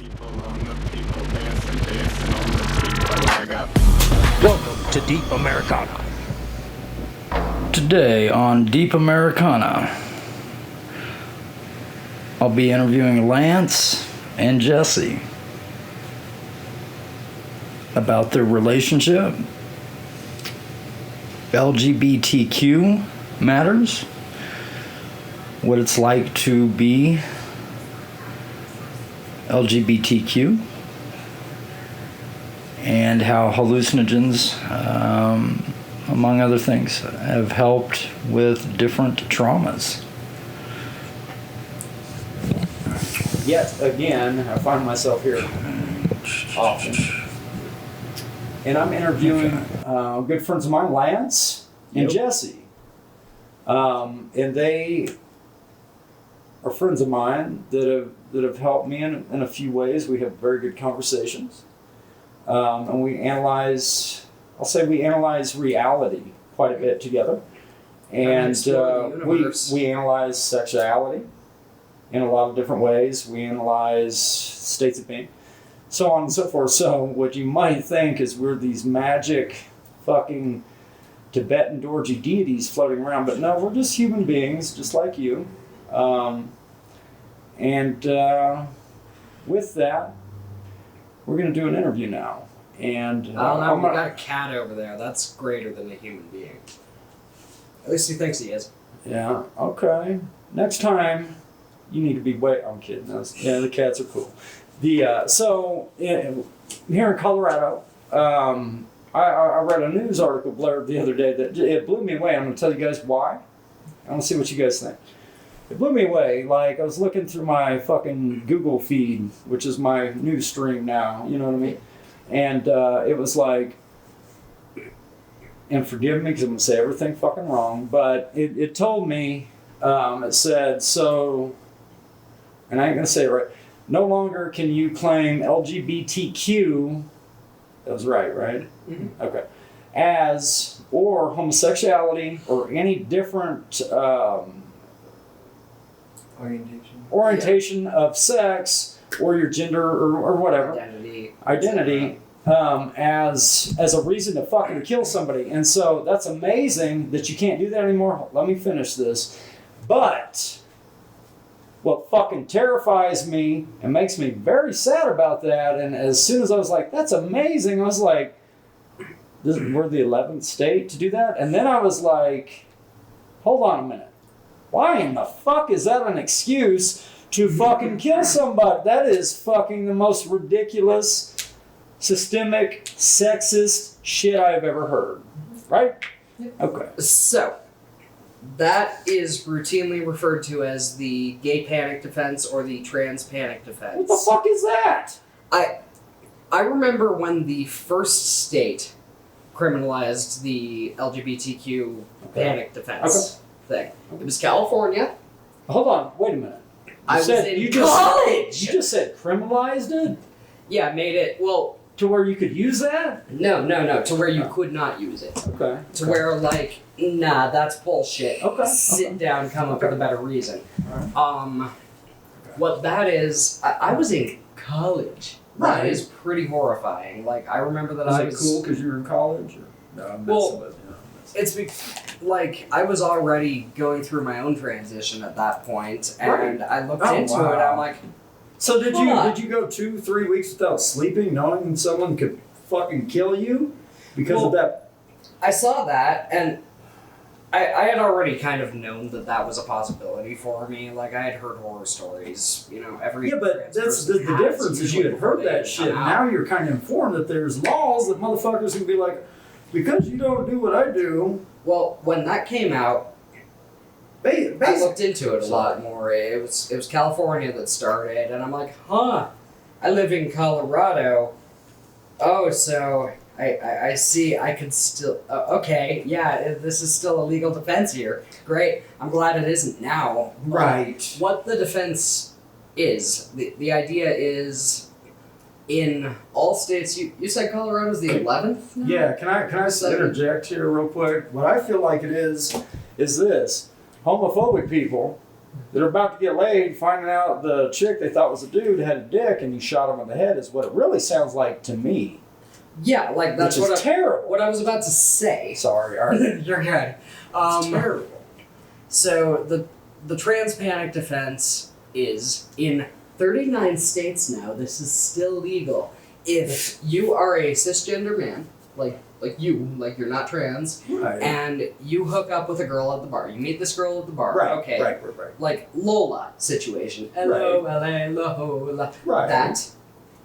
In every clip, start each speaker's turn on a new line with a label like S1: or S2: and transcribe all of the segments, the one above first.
S1: Welcome to Deep Americana. Today on Deep Americana, I'll be interviewing Lance and Jessie about their relationship, LGBTQ matters, what it's like to be LGBTQ, and how hallucinogens, among other things, have helped with different traumas. Yet again, I find myself here often. And I'm interviewing good friends of mine, Lance and Jessie. And they are friends of mine that have helped me in a few ways. We have very good conversations. And we analyze reality quite a bit together. And we analyze sexuality in a lot of different ways. We analyze states of being, so on and so forth. So what you might think is we're these magic fucking Tibetan Dorji deities floating around, but no, we're just human beings, just like you. With that, we're going to do an interview now. And
S2: I don't know, we got a cat over there. That's greater than a human being. At least he thinks he is.
S1: Yeah, okay. Next time, you need to be I'm kidding. Yeah, the cats are cool. Here in Colorado, I read a news article blurb the other day that it blew me away. I'm going to tell you guys why. I want to see what you guys think. It blew me away. Like, I was looking through my fucking Google feed, which is my news stream now, you know what I mean? And it was like, and forgive me because I'm going to say everything fucking wrong, but it told me, it said, so, and I ain't going to say it right, no longer can you claim LGBTQ, that was right? Mm-hmm. Okay. As, or homosexuality, or any different orientation of sex, or your gender, or whatever. Identity. As a reason to fucking kill somebody. And so that's amazing that you can't do that anymore. Let me finish this. But what fucking terrifies me and makes me very sad about that, and as soon as I was like, that's amazing, I was like, we're the 11th state to do that? And then I was like, hold on a minute. Why in the fuck is that an excuse to fucking kill somebody? That is fucking the most ridiculous, systemic, sexist shit I've ever heard. Right? Okay.
S2: So, that is routinely referred to as the gay panic defense or the trans panic defense.
S1: What the fuck is that?
S2: I remember when the first state criminalized the LGBTQ panic defense thing. It was California.
S1: Hold on, wait a minute.
S2: You college!
S1: You just said criminalized it?
S2: Yeah, made it, well...
S1: To where you could use that?
S2: No, to where you could not use it.
S1: Okay.
S2: To where, like, nah, that's bullshit. Okay. Sit down, come up with a better reason. Right. What that is, I was in college.
S1: Right.
S2: That is pretty horrifying. Like, I remember that
S1: was it cool because you were in college? Or? No, I'm messing with you.
S2: Like, I was already going through my own transition at that point, and I looked into it, and I'm like...
S1: So did you go 2-3 weeks without sleeping, knowing someone could fucking kill you because of that?
S2: I saw that, and I had already kind of known that was a possibility for me. Like, I had heard horror stories, every...
S1: Yeah, but that's the difference is you had heard that shit, and now you're kind of informed that there's laws that motherfuckers can be like, because you don't do what I do...
S2: Well, when that came out, I looked into it a lot more. It was California that started, and I'm like, I live in Colorado. Oh, so I see. I could still. Okay, yeah, this is still a legal defense here. Great. I'm glad it isn't now.
S1: Right.
S2: What the defense is, the idea is, in all states. You said Colorado's the 11th now?
S1: Yeah. Can I interject here real quick? What I feel like it is this. Homophobic people They're about to get laid, finding out the chick they thought was a dude had a dick, and you shot him in the head is what it really sounds like to me.
S2: Yeah, like that's
S1: which is terrible.
S2: What I was about to say.
S1: Sorry, all right.
S2: You're good.
S1: It's terrible.
S2: So the trans panic defense is in 39 states now. This is still legal. If you are a cisgender man, like you're not trans,
S1: Right.
S2: and you hook up with a girl at the bar. You meet this girl at the bar.
S1: Right.
S2: Okay.
S1: Right.
S2: Like Lola situation. Hello, LA, Lola.
S1: Right.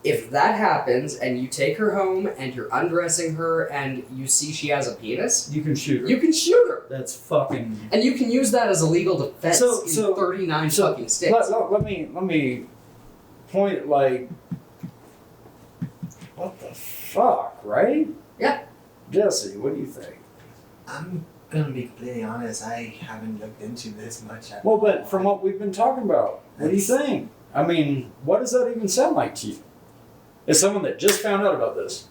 S2: If that happens and you take her home and you're undressing her and you see she has a penis,
S1: You can shoot her.
S2: you can shoot her.
S1: That's fucking.
S2: And you can use that as a legal defense in 39 fucking states.
S1: Let me point like. What the fuck, right?
S2: Yeah.
S1: Jesse, what do you think?
S3: I'm gonna be completely honest, I haven't looked into this much at
S1: Well,
S3: all.
S1: but from what we've been talking about, what do you think? I mean, what does that even sound like to you? As someone that just found out about this.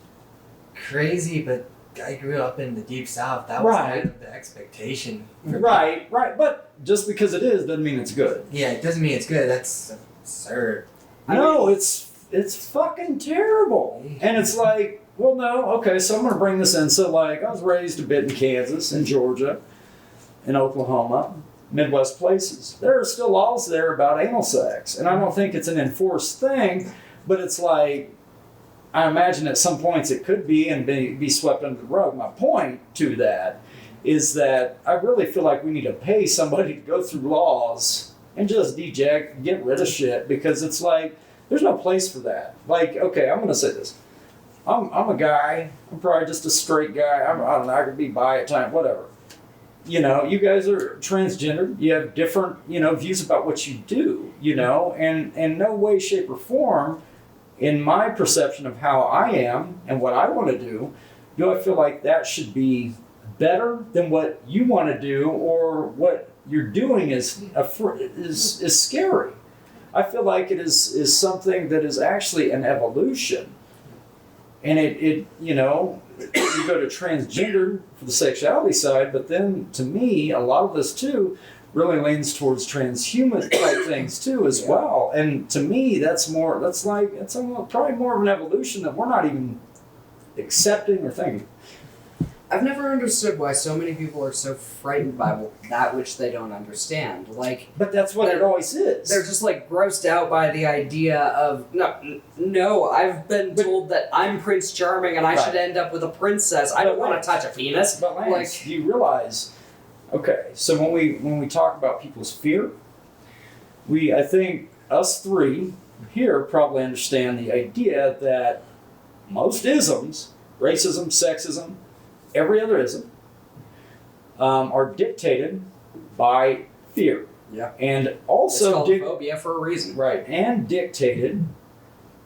S3: Crazy, but I grew up in the deep south. That was
S1: Right.
S3: kind of the expectation. for me.
S1: Right. But just because it is doesn't mean it's good.
S3: Yeah, it doesn't mean it's good. That's absurd.
S1: No, it's fucking terrible. And it's like, well, no, okay, so I'm going to bring this in. So, like, I was raised a bit in Kansas, in Georgia, in Oklahoma, Midwest places. There are still laws there about anal sex. And I don't think it's an enforced thing, but it's like, I imagine at some points it could be and be swept under the rug. My point to that is that I really feel like we need to pay somebody to go through laws and just get rid of shit, because it's like, there's no place for that. Like, okay, I'm going to say this. I'm a guy. I'm probably just a straight guy. I don't know. I could be bi at times, whatever. You know, you guys are transgender. You have different, views about what you do, and in no way, shape, or form, in my perception of how I am and what I want to do I feel like that should be better than what you want to do, or what you're doing is scary. I feel like it is something that is actually an evolution. And you go to transgender for the sexuality side, but then to me, a lot of this too really leans towards transhuman type things too as well. And to me, it's probably more of an evolution that we're not even accepting or thinking.
S2: I've never understood why so many people are so frightened by that which they don't understand.
S1: But that's what it always is.
S2: They're just grossed out by the idea of no. I've been told that I'm Prince Charming and I should end up with a princess. I don't want to touch a penis.
S1: But Lance, do you realize? Okay, so when we talk about people's fear, I think us three here probably understand the idea that most isms, racism, sexism, every other ism, are dictated by fear.
S2: Yeah.
S1: And also
S2: it's called phobia for a reason.
S1: Right. And dictated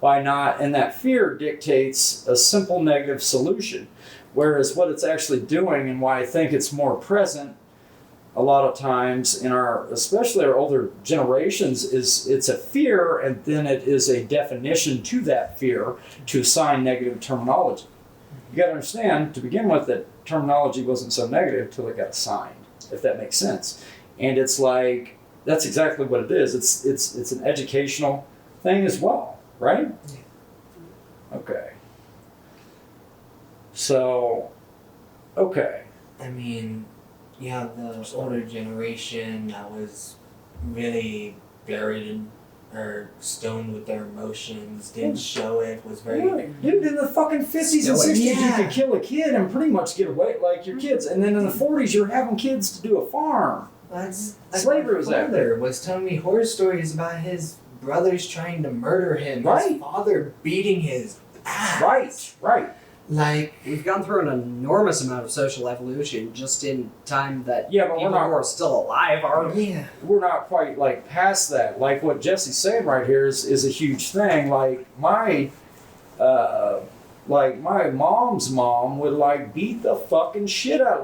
S1: by and that fear dictates a simple negative solution. Whereas what it's actually doing, and why I think it's more present a lot of times in especially our older generations, is it's a fear, and then it is a definition to that fear to assign negative terminology. You got to understand, to begin with, that terminology wasn't so negative until it got assigned, if that makes sense. And it's like, that's exactly what it is. It's an educational thing as well, right? Okay. So, okay.
S3: I mean, yeah, the older generation that was really buried in or stoned with their emotions, didn't show it, was very...
S1: Right. Dude, in the fucking 50s and 60s, you could kill a kid and pretty much get away like your kids. And then in the 40s, you're having kids to do a farm. Slavery was out there.
S3: Was telling me horror stories about his brothers trying to murder him,
S1: right.
S3: His father beating his ass.
S1: Right.
S2: Like, we've gone through an enormous amount of social evolution just in time that people who are still alive are.
S3: Yeah.
S1: We're not quite past that. Like what Jesse's saying right here is a huge thing. Like my mom's mom would beat the fucking shit out,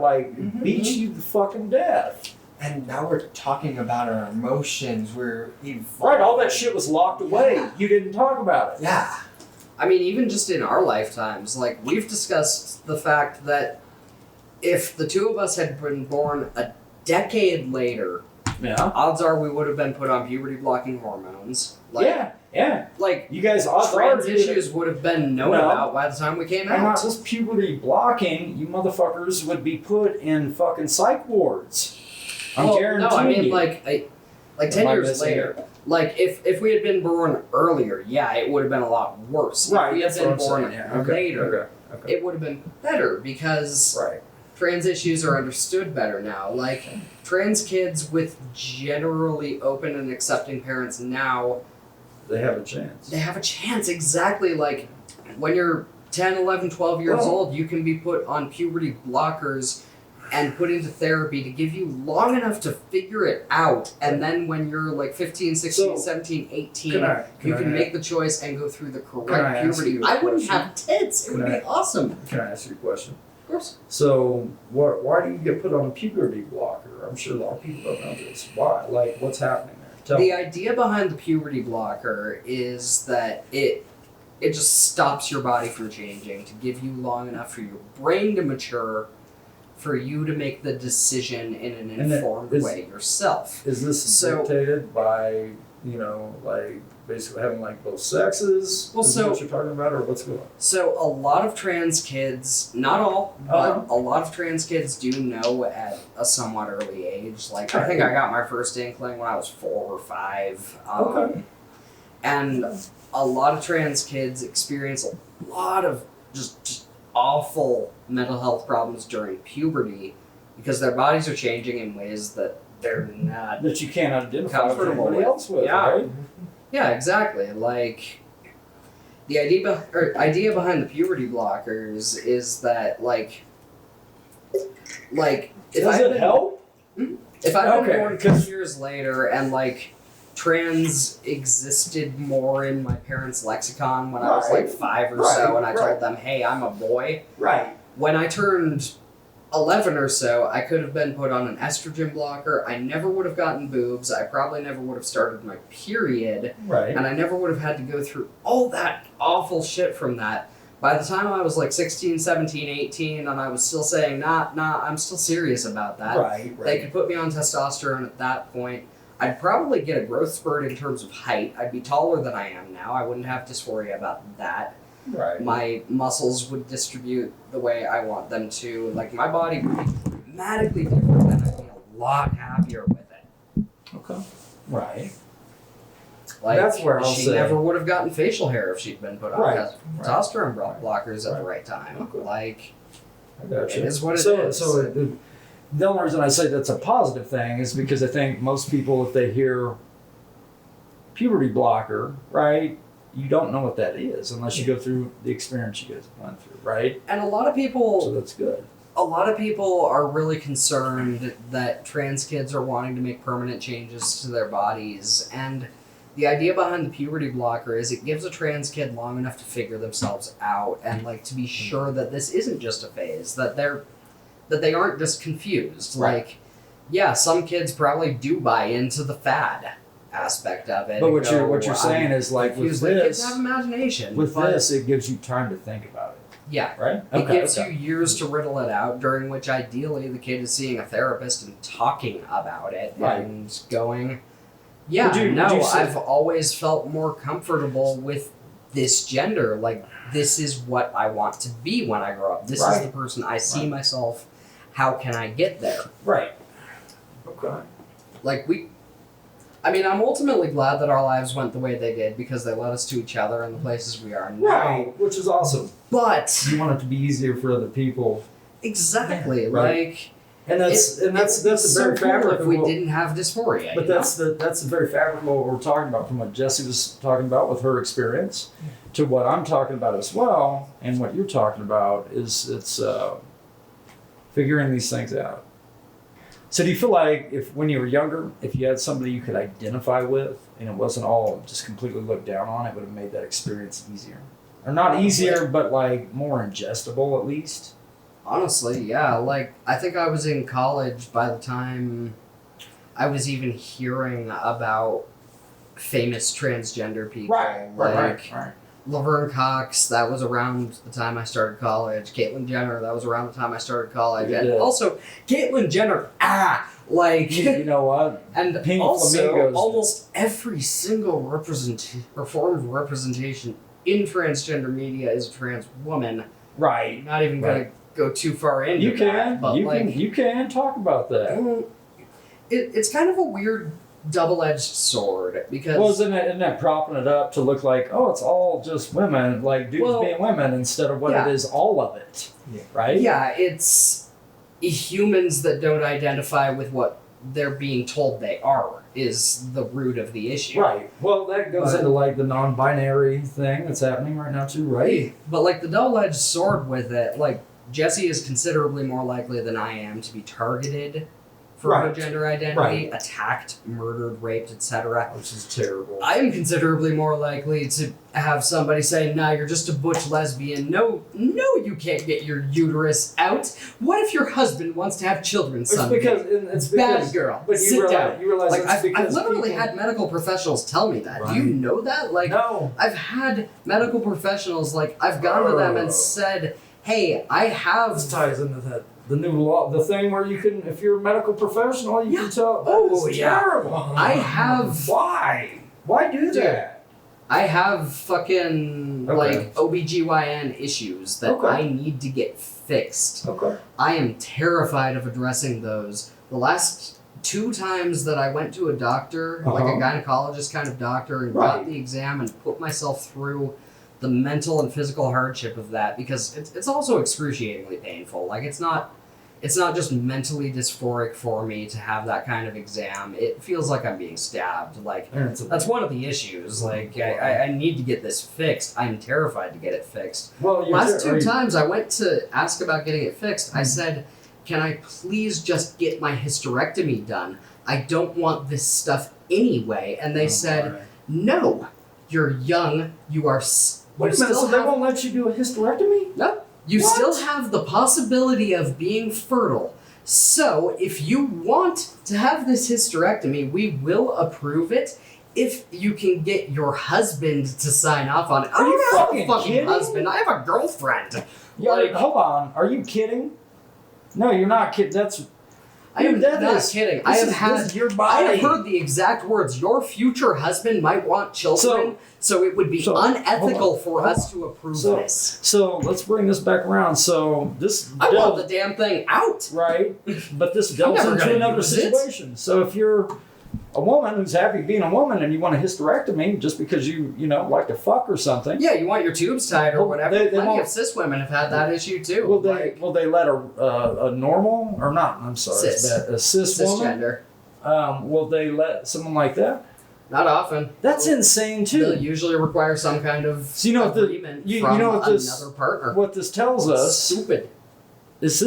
S1: beat you to fucking death.
S3: And now we're talking about our emotions. We're
S1: right. All that shit was locked away. Yeah. You didn't talk about it.
S3: Yeah.
S2: I mean, even just in our lifetimes, we've discussed the fact that if the two of us had been born a decade later,
S1: Yeah.
S2: odds are we would have been put on puberty blocking hormones. Like,
S1: yeah.
S2: Like,
S1: You guys, odds
S2: trans
S1: are
S2: issues would have been known
S1: No.
S2: about by the time we came
S1: and not
S2: out.
S1: just puberty blocking, you motherfuckers would be put in fucking psych wards. I'm guaranteeing
S2: no, I mean
S1: you.
S2: like 10
S1: Am I
S2: years
S1: missing
S2: later. Like if we had been born earlier, yeah, it would have been a lot worse.
S1: Right,
S2: If we had
S1: that's
S2: been
S1: what I'm
S2: born
S1: saying. Yeah. Okay.
S2: later,
S1: Okay.
S2: it would have been better because
S1: Right.
S2: trans issues are understood better now. Like trans kids with generally open and accepting parents now,
S1: They have a chance.
S2: they have a chance. Exactly. Like when you're 10, 11, 12 years
S1: Well-
S2: old, you can be put on puberty blockers and put into therapy to give you long enough to figure it out. And then when you're like 15, 16,
S1: So,
S2: 17, 18,
S1: Can
S2: you
S1: I
S2: can make the choice and go through the
S1: Can I
S2: correct
S1: ask
S2: puberty.
S1: you a
S2: I wouldn't
S1: question?
S2: have tits. It would
S1: Can
S2: be
S1: I-
S2: awesome.
S1: Can I ask you a question?
S2: Of course.
S1: So, why do you get put on a puberty blocker? I'm sure a lot of people don't know this. Why? Like, what's happening there? Tell
S2: The
S1: me.
S2: idea behind the puberty blocker is that it just stops your body from changing to give you long enough for your brain to mature, for you to make the decision in an
S1: And that
S2: informed
S1: is-
S2: way yourself.
S1: Is this
S2: So-
S1: dictated by, like, basically having, like, both sexes?
S2: Well,
S1: Is
S2: so-
S1: what you're talking about, or what's going on?
S2: So a lot of trans kids, not all, but a lot of trans kids do know at a somewhat early age. Like I think I got my first inkling when I was 4 or 5.
S1: Okay.
S2: And a lot of trans kids experience a lot of just awful mental health problems during puberty because their bodies are changing in ways that they're not.
S1: That you can't identify with
S2: Comfortable
S1: anybody
S2: with.
S1: else with,
S2: Yeah.
S1: right?
S2: Yeah, exactly. Like the idea behind the puberty blockers is that like if
S1: Does
S2: I
S1: it help?
S2: if I'd been
S1: Okay,
S2: born 10 years later and like trans existed more in my parents' lexicon when I was like
S1: Right.
S2: 5 or
S1: Right,
S2: so, and I
S1: right.
S2: told them, "Hey, I'm a boy."
S1: Right.
S2: When I turned 11 or so, I could have been put on an estrogen blocker. I never would have gotten boobs. I probably never would have started my period.
S1: Right.
S2: And I never would have had to go through all that awful shit from that. By the time I was like 16, 17, 18, and I was still saying, nah, I'm still serious about that.
S1: Right.
S2: They could put me on testosterone at that point. I'd probably get a growth spurt in terms of height. I'd be taller than I am now. I wouldn't have dysphoria about that.
S1: Right.
S2: My muscles would distribute the way I want them to. Like, my body would be dramatically different, and I'd be a lot happier with it.
S1: Okay. Right.
S2: Like,
S1: That's where I'll
S2: she
S1: say-
S2: never would have gotten facial hair if she'd been put on
S1: Right.
S2: testosterone blockers at the right time.
S1: Okay.
S2: Like,
S1: I got you.
S2: it is what it
S1: so,
S2: is.
S1: So the only reason I say that's a positive thing is because I think most people, if they hear puberty blocker, right, you don't know what that is unless you go through the experience you guys went through, right?
S2: and a lot of people
S1: So that's good.
S2: a lot of people are really concerned that trans kids are wanting to make permanent changes to their bodies, and the idea behind the puberty blocker is it gives a trans kid long enough to figure themselves out and like to be sure that this isn't just a phase, that they aren't just confused.
S1: Right.
S2: Like, yeah, some kids probably do buy into the fad aspect of it.
S1: But
S2: and
S1: what you're
S2: go,
S1: saying is like with
S2: confused. Like, kids
S1: this,
S2: have imagination.
S1: with
S2: but
S1: this, it gives you time to think about it,
S2: yeah.
S1: right?
S2: It gives you years to riddle it out, during which ideally the kid is seeing a therapist and talking about it
S1: Right.
S2: and going, yeah,
S1: Would you say-
S2: I've always felt more comfortable with this gender. Like, this is what I want to be when I grow up. This is
S1: Right.
S2: the person I see
S1: Right.
S2: myself. How can I get there?
S1: Right. Okay.
S2: Like, I'm ultimately glad that our lives went the way they did because they led us to each other and the places we are now.
S1: Right. Which is awesome.
S2: But,
S1: You want it to be easier for other people.
S2: exactly,
S1: Right.
S2: like...
S1: And that's the very fabric
S2: if
S1: of
S2: we
S1: what-
S2: didn't have dysphoria.
S1: But
S2: you
S1: that's the very fabric of what we're talking about, from what Jessie was talking about with her experience, to what I'm talking about as well, and what you're talking about is it's figuring these things out. So do you feel like if when you were younger, if you had somebody you could identify with, and it wasn't all just completely looked down on, it would have made that experience easier, or not easier, but like more ingestible at least?
S2: Honestly, yeah. Like, I think I was in college by the time I was even hearing about famous transgender people. Like, Laverne Cox, that was around the time I started college. Caitlyn Jenner, that was around the time I started college.
S1: Yeah.
S2: And also, Caitlyn Jenner, Like,
S1: You know what?
S2: and
S1: Pink
S2: also,
S1: flamingos.
S2: almost every single form of representation in transgender media is a trans woman.
S1: Right.
S2: I'm not even gonna go too far into
S1: You can.
S2: that, but
S1: You can talk about that.
S2: it's kind of a weird double-edged sword because
S1: Well, isn't that propping it up to look like, oh, it's all just women, like dudes being women, instead of what it is, all of it, right?
S2: Yeah, it's humans that don't identify with what they're being told they are is the root of the issue.
S1: Right. Well, that goes into like the non-binary thing that's happening right now too, right?
S2: But like the double-edged sword with it, like Jessie is considerably more likely than I am to be targeted for her gender identity, attacked, murdered, raped, etc.
S1: Which is terrible.
S2: I am considerably more likely to have somebody say, "Nah, you're just a butch lesbian. No, you can't get your uterus out. What if your husband wants to have children someday?"
S1: It's because
S2: Bad girl.
S1: But
S2: Sit down.
S1: You realize
S2: Like
S1: it's
S2: I've
S1: because
S2: literally
S1: people-
S2: had medical professionals tell me that.
S1: Right.
S2: Do you know that? Like,
S1: no.
S2: I've had medical professionals, like, I've gone to them and said, "Hey, I have."
S1: This ties into that. The new law, the thing where you can, if you're a medical professional, you can tell. That's terrible.
S2: I have.
S1: Why? Why do that?
S2: I have fucking, like, OBGYN issues that I need to get fixed.
S1: Okay.
S2: I am terrified of addressing those. The last 2 times that I went to a doctor, like a gynecologist kind of doctor, and got the exam and put myself through the mental and physical hardship of that, because it's also excruciatingly painful. Like, it's not just mentally dysphoric for me to have that kind of exam. It feels like I'm being stabbed. Like, that's one of the issues. Like, I need to get this fixed. I'm terrified to get it fixed.
S1: Well,
S2: last 2 times I went to ask about getting it fixed, I said, "Can I please just get my hysterectomy done? I don't want this stuff anyway." And they said, "No, you're young. You are."
S1: Wait a minute, so they won't let you do a hysterectomy?
S2: No. You still have the possibility of being fertile. So, if you want to have this hysterectomy, we will approve it if you can get your husband to sign off on it.
S1: Are you fucking kidding?
S2: husband? I have a girlfriend.
S1: Yeah,
S2: Like,
S1: hold on. Are you kidding? No, you're not kidding. That's.
S2: I am
S1: that
S2: not
S1: is-
S2: kidding.
S1: this is your body.
S2: I have heard the exact words. Your future husband might want children, so it would be unethical for us to approve this.
S1: So let's bring this back around. So this.
S2: I want the damn thing out.
S1: Right, but this delves
S2: never
S1: into
S2: gonna
S1: another
S2: use it.
S1: situation. So if you're a woman who's happy being a woman and you want a hysterectomy just because you like to fuck or something.
S2: Yeah, you want your tubes tied or
S1: Well,
S2: whatever.
S1: they
S2: Plenty
S1: won't-
S2: of cis women have had that issue too.
S1: Will they let a normal or not? I'm sorry,
S2: Cis.
S1: it's bad, a cis woman.
S2: Cisgender.
S1: Will they let someone like that?
S2: Not often.
S1: That's insane
S2: They'll
S1: too.
S2: usually require some kind of
S1: So you know what
S2: agreement
S1: you
S2: from
S1: know what this
S2: another partner.
S1: what this tells us
S2: Stupid.
S1: is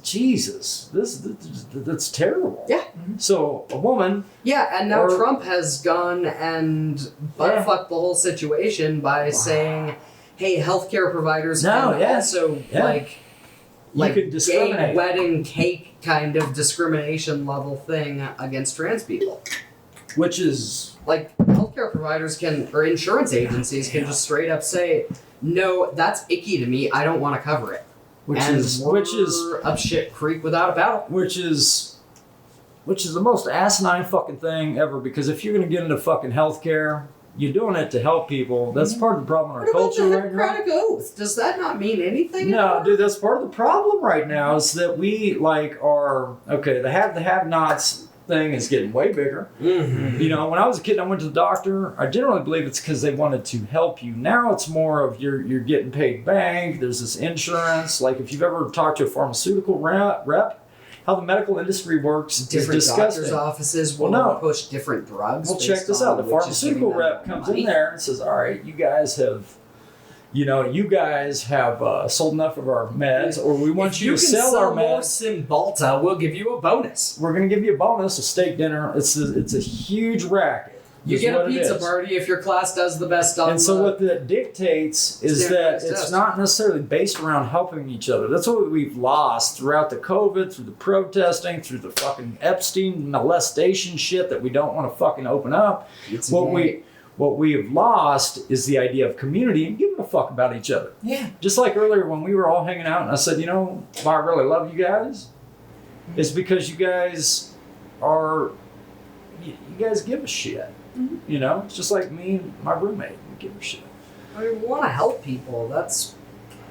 S1: Jesus. That's terrible.
S2: Yeah.
S1: So a woman.
S2: Yeah, and now
S1: Or-
S2: Trump has gone and buttfucked the whole situation by saying, "Hey, healthcare providers can also like
S1: can discriminate.
S2: gay wedding cake kind of discrimination level thing against trans people."
S1: Which is
S2: Like, healthcare providers or insurance agencies can just straight up say, "No, that's icky to me. I don't want to cover it."
S1: which
S2: and
S1: is
S2: we're up shit creek without a paddle.
S1: which is the most asinine fucking thing ever, because if you're gonna get into fucking healthcare, you're doing it to help people. That's part of the problem in our
S2: What about
S1: culture
S2: the
S1: right now.
S2: Hippocratic Oath? Does that not mean anything?
S1: No,
S2: anymore?
S1: dude, that's part of the problem right now is that we are the have-nots thing is getting way bigger.
S2: Mm-hmm.
S1: You know, when I was a kid, I went to the doctor. I generally believe it's because they wanted to help you. Now it's more of you're getting paid bank. There's this insurance. Like if you've ever talked to a pharmaceutical rep, how the medical industry works
S2: Different
S1: is disgusting.
S2: doctors' offices will
S1: Well, no.
S2: push different drugs.
S1: Well,
S2: based
S1: check this
S2: on
S1: out. The
S2: which is
S1: pharmaceutical
S2: giving them
S1: rep comes
S2: money.
S1: in there and says, "All right, you guys have sold enough of our meds, or we want
S2: If
S1: you to
S2: can
S1: sell our
S2: more
S1: meds.
S2: Cymbalta, we'll give you a bonus.
S1: We're going to give you a bonus, a steak dinner." It's a huge racket.
S2: You
S1: is
S2: get a
S1: what it
S2: pizza
S1: is.
S2: party if your class does the best on
S1: And so
S2: the-
S1: what that dictates is that
S2: standardized
S1: it's
S2: test.
S1: not necessarily based around helping each other. That's what we've lost throughout the COVID, through the protesting, through the fucking Epstein molestation shit that we don't want to fucking open up. What we have lost is the idea of community and giving a fuck about each other.
S2: Yeah.
S1: Just like earlier when we were all hanging out and I said, why I really love you guys? is because you guys give a shit.
S2: Mhm.
S1: You know, it's just like me and my roommate. We give a shit.
S2: I mean, we want to help people. That's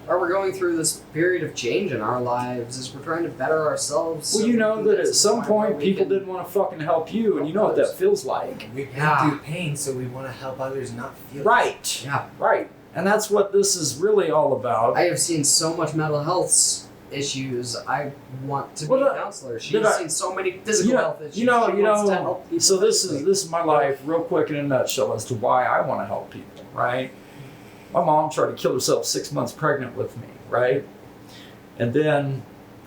S2: why we're going through this period of change in our lives. Is we're trying to better ourselves.
S1: Well,
S2: so
S1: you
S2: we
S1: know
S2: can
S1: that
S2: get
S1: at
S2: to the
S1: some
S2: where
S1: point
S2: we
S1: people
S2: can-
S1: didn't want to fucking help you, and you know what that feels like.
S3: We've been
S2: Yeah.
S3: through pain, so we want to help others not feel
S1: Right.
S2: Yeah.
S1: Right. And that's what this is really all about.
S2: I have seen so much mental health issues. I want to be
S1: Well,
S2: a counselor. She's
S1: did I-
S2: seen so many physical health issues.
S1: You know,
S2: She wants to help people
S1: so this
S2: physically.
S1: is my life real quick in a nutshell as to why I want to help people, right? My mom tried to kill herself 6 months pregnant with me, right? And then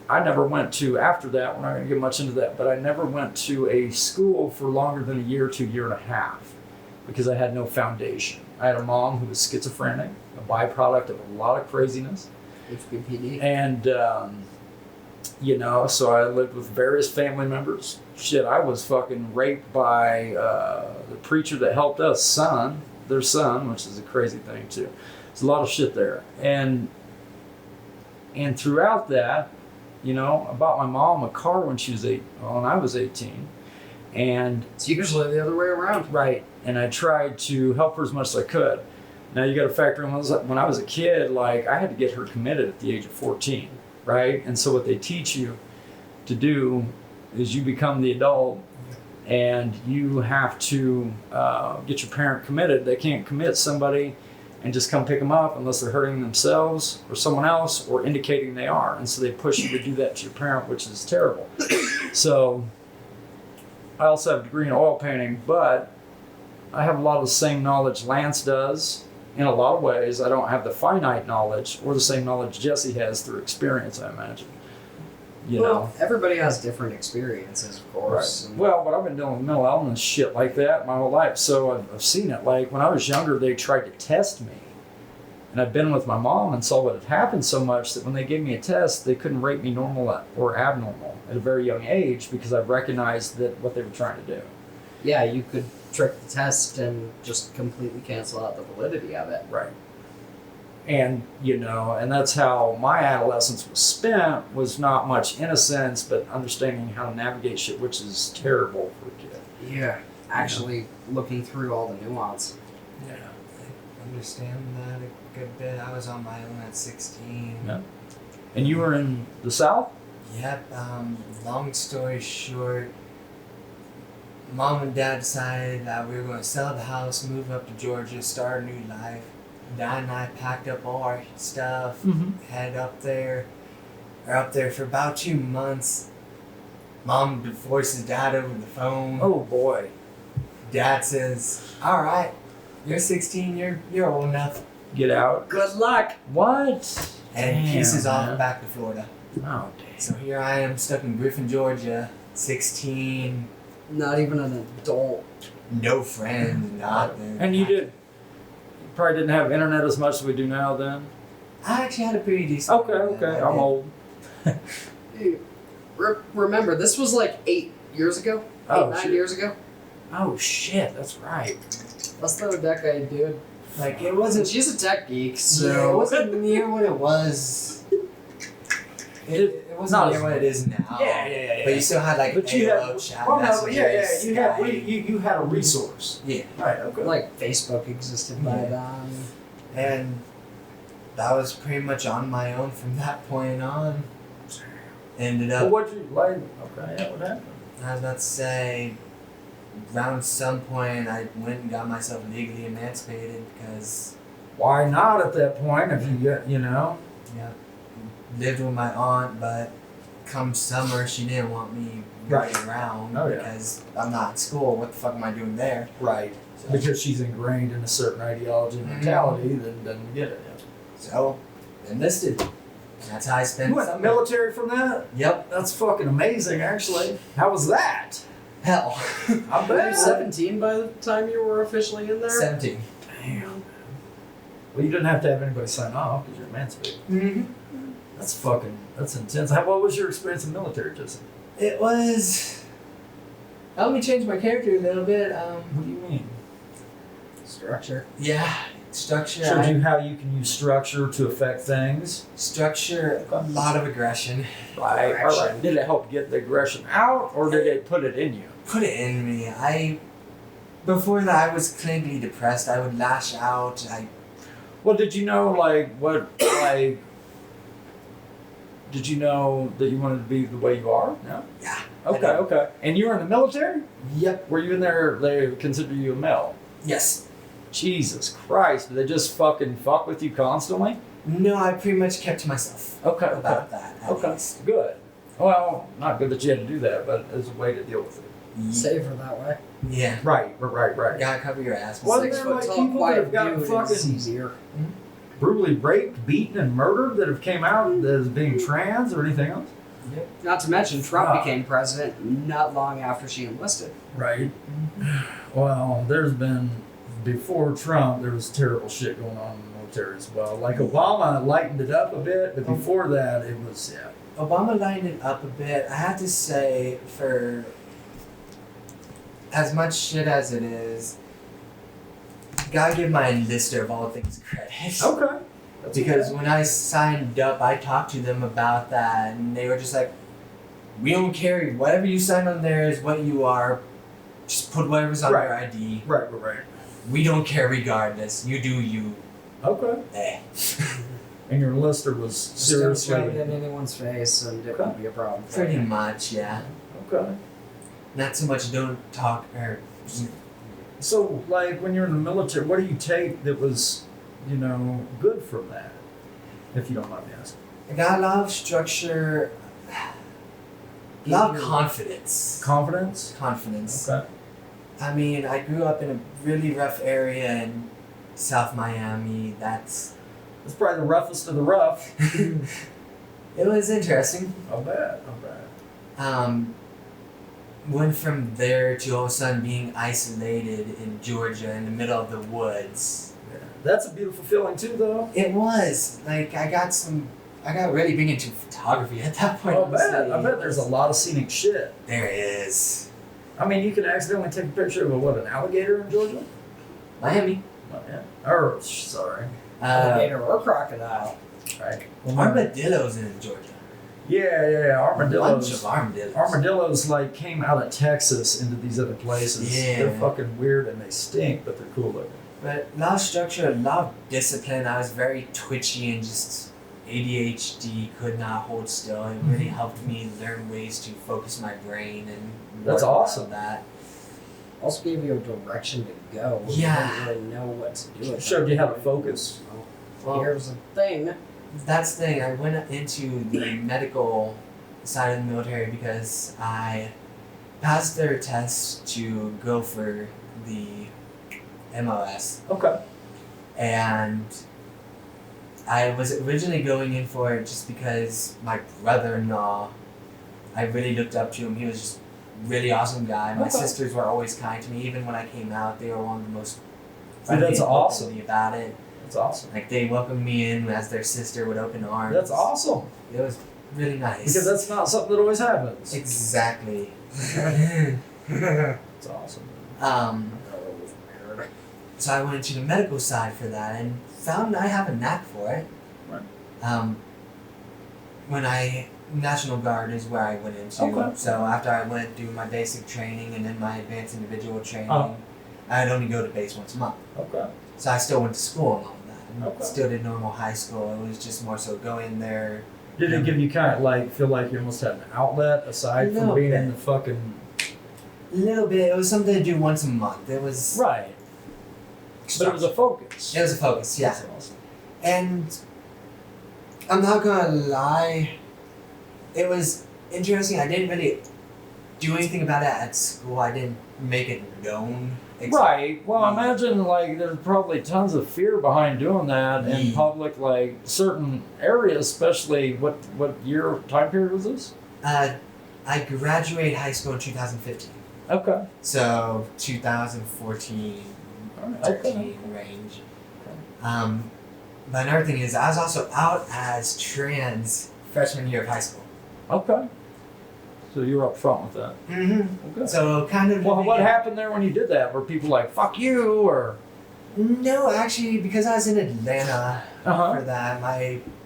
S1: I never went to, after that, we're not going to get much into that, but I never went to a school for longer than a year to a year and a half because I had no foundation. I had a mom who was schizophrenic, a byproduct of a lot of craziness.
S2: HBPD.
S1: And, you know, so I lived with various family members. Shit, I was fucking raped by the preacher that helped us, their son, which is a crazy thing too. There's a lot of shit there. And throughout that, you know, I bought my mom a car when I was 18. And
S2: It's usually the other way around.
S1: right, and I tried to help her as much as I could. Now you got to factor in when I was a kid, like I had to get her committed at the age of 14, right? And so what they teach you to do is you become the adult, and you have to get your parent committed. They can't commit somebody and just come pick them up unless they're hurting themselves or someone else or indicating they are. And so they push you to do that to your parent, which is terrible. So I also have a degree in oil painting, but I have a lot of the same knowledge Lance does in a lot of ways. I don't have the finite knowledge or the same knowledge Jessie has through experience, I imagine. You know?
S2: Everybody has different experiences, of course.
S1: Right.
S2: and-
S1: Well, but I've been dealing with mental illness shit like that my whole life, so I've seen it. Like when I was younger, they tried to test me, and I've been with my mom and saw what had happened so much that when they gave me a test, they couldn't rate me normal or abnormal at a very young age because I recognized that what they were trying to do.
S2: Yeah, you could trick the test and just completely cancel out the validity of it.
S1: Right. And, you know, and that's how my adolescence was spent, was not much innocence, but understanding how to navigate shit, which is terrible for a kid.
S2: Yeah. Actually looking through all the nuance.
S1: Yeah.
S3: I understand that a good bit. I was on my own at 16.
S1: Yeah. And you were in the South?
S3: Yep. Long story short, Mom and Dad decided that we were going to sell the house, move up to Georgia, start a new life. Dad and I packed up all our stuff, head up there. We're up there for about 2 months. Mom divorces Dad over the phone.
S1: Oh boy.
S3: Dad says, "All right, you're 16. You're old enough."
S1: Get out.
S2: Good luck.
S1: What?
S3: And
S1: Damn,
S3: pieces off
S1: man.
S3: back to Florida.
S1: Oh, damn.
S3: So here I am stuck in Griffin, Georgia, 16,
S2: Not even an adult.
S3: no friends, nothing.
S1: And you probably didn't have internet as much as we do now then?
S3: I actually had a pretty decent.
S1: Okay,
S3: I
S1: I'm
S3: did.
S1: old.
S2: Remember, this was like 8 years ago?
S1: Oh,
S2: 9
S1: shit.
S2: years ago?
S1: Oh shit, that's right.
S2: Less than a decade, dude.
S3: Like it
S2: And
S3: wasn't.
S2: she's a tech geek, so.
S3: Yeah, it wasn't near what it was. It wasn't
S1: Not
S3: near
S1: as-
S3: what it is now.
S1: Yeah.
S3: But you still had like
S1: But you
S3: AOL
S1: had,
S3: chat
S1: well, no,
S3: messages.
S1: you had,
S3: Skype.
S1: you had a resource.
S3: Yeah.
S1: Right, okay.
S2: Like, Facebook existed by
S3: Yeah.
S2: then.
S3: And that was pretty much on my own from that point on. Ended
S1: Well,
S3: up,
S1: what'd you, like, okay, yeah, what happened?
S3: I was about to say, around some point I went and got myself legally emancipated because,
S1: Why not at that point if you get, you know?
S3: yeah, lived with my aunt, but come summer she didn't want me
S1: Right.
S3: running around
S1: Oh, yeah.
S3: because I'm not in school. What the fuck am I doing there?
S1: Right.
S3: So,
S1: Because she's ingrained in a certain ideology and
S3: Mhm.
S1: mentality, then doesn't get it.
S3: so enlisted. That's how I spent
S1: You went
S3: summer.
S1: military from that?
S3: Yep.
S1: That's fucking amazing, actually. How was that?
S3: Hell.
S1: I
S2: Were you
S1: bet.
S2: 17 by the time you were officially in there?
S3: 17.
S1: Damn. Well, you didn't have to have anybody sign off because you're emancipated.
S3: Mm-hmm.
S1: That's intense. What was your experience in the military, Justin?
S3: It was. Let me change my character a little bit.
S1: What do you mean?
S2: Structure.
S3: Yeah, Structure.
S1: Showed you how you can use structure to affect things.
S3: Structure. A lot of aggression.
S1: Right. All right. Did it help get the aggression out, or did it put it in you?
S3: Put it in me. Before that, I was clinically depressed. I would lash out.
S1: Well, did you know did you know that you wanted to be the way you are? No.
S3: Yeah.
S1: Okay. And you were in the military?
S3: Yep.
S1: Were you in there? They consider you a male?
S3: Yes.
S1: Jesus Christ! Did they just fucking fuck with you constantly?
S3: No, I pretty much kept to myself.
S1: Okay.
S3: About that. At
S1: Okay.
S3: least.
S1: Good. Well, not good that you had to do that, but as a way to deal with it.
S2: Safer that way.
S3: Yeah.
S1: Right.
S3: Gotta cover your ass.
S1: Wasn't
S2: 6
S1: there
S2: foot
S1: like
S2: tall,
S1: people that have
S2: quiet
S1: gotten
S2: dude
S1: fucking
S2: is easier.
S1: brutally raped, beaten, and murdered that have came out as being trans or anything else?
S3: Yep.
S2: Not to mention, Trump
S1: Ah.
S2: became president not long after she enlisted.
S1: Right. Well, there's been, before Trump, there was terrible shit going on in the military as well. Like Obama lightened it up a bit, but before that, it was, yeah.
S3: Obama lightened it up a bit. I have to say, for as much shit as it is, gotta give my enlister of all things credit.
S1: Okay.
S3: Because when I signed up, I talked to them about that, and they were just like, "We don't care. Whatever you sign on there is what you are. Just put whatever's on your ID.
S1: Right.
S3: We don't care regardless. You do you."
S1: Okay.
S3: Eh.
S1: And your enlister was
S2: Just don't shove
S1: seriously...
S2: it in anyone's face and it won't be a problem.
S3: Pretty much, yeah.
S1: Okay.
S3: Not so much don't talk or.
S1: So, like, when you're in the military, what do you take that was, good from that? If you don't mind me asking.
S3: I got a lot of structure, a lot of confidence.
S1: Confidence? Okay.
S3: I mean, I grew up in a really rough area in South Miami.
S1: It's probably the roughest of the rough.
S3: It was interesting.
S1: I'll bet.
S3: Went from there to all of a sudden being isolated in Georgia in the middle of the woods.
S1: Yeah. That's a beautiful feeling too, though.
S3: It was. Like, I got really big into photography at that point.
S1: I bet there's a lot of scenic shit.
S3: There is.
S1: I mean, you can accidentally take a picture of an alligator in Georgia?
S3: Miami.
S1: Oh, yeah. Sorry.
S2: Alligator or crocodile.
S1: Right.
S3: Armadillos in Georgia.
S1: Yeah. Armadillos.
S3: Bunch of armadillos.
S1: Armadillos came out of Texas into these other places.
S3: Yeah.
S1: They're fucking weird and they stink, but they're cool looking.
S3: But a lot of structure, a lot of discipline. I was very twitchy and just ADHD, could not hold still. It really helped me learn ways to focus my brain and
S1: That's
S3: work
S1: awesome.
S3: around that.
S2: Also gave you a direction to go.
S3: Yeah.
S2: You didn't really know what to do with
S1: Showed
S2: it.
S1: you how to focus.
S3: Well,
S2: Here's the thing.
S3: that's the thing. I went into the medical side of the military because I passed their test to go for the MOS.
S1: Okay.
S3: And I was originally going in for it just because my brother-in-law, I really looked up to him. He was just a really awesome guy. My
S1: Okay.
S3: sisters were always kind to me. Even when I came out, they were one of the most
S1: Dude,
S3: friendly
S1: that's
S3: and
S1: awesome.
S3: openly about it.
S1: That's awesome.
S3: Like, they welcomed me in as their sister with open arms.
S1: That's awesome.
S3: It was really nice.
S1: Because that's not something that always happens.
S3: Exactly.
S1: It's awesome.
S3: So I went to the medical side for that and found I have a knack for it.
S1: Right.
S3: National Guard is where I went into.
S1: Okay.
S3: So after I went through my basic training and then my advanced individual training,
S1: Oh.
S3: I'd only go to base once a month.
S1: Okay.
S3: So I still went to school and all of that. And
S1: Okay.
S3: still did normal high school. It was just more so go in there.
S1: Did it give you kind of feel like you almost had an outlet aside from
S3: Little
S1: being
S3: bit.
S1: in the fucking...
S3: A little bit. It was something to do once a month. It was.
S1: Right. But it was a focus.
S3: It was a focus, yeah.
S1: That's awesome.
S3: And I'm not gonna lie, it was interesting. I didn't really do anything about it at school. I didn't make it known.
S1: Right. Well, I imagine there's probably tons of fear behind doing that in public, certain areas, especially what year time period was this?
S3: I graduated high school in 2015.
S1: Okay.
S3: So 2014, 13 range. But another thing is, I was also out as trans freshman year of high school.
S1: Okay. So you were up front with that.
S3: Mm-hmm.
S1: Okay.
S3: So kind of.
S1: Well, what happened there when you did that? Were people like, fuck you, or?
S3: No, actually, because I was in Atlanta for that,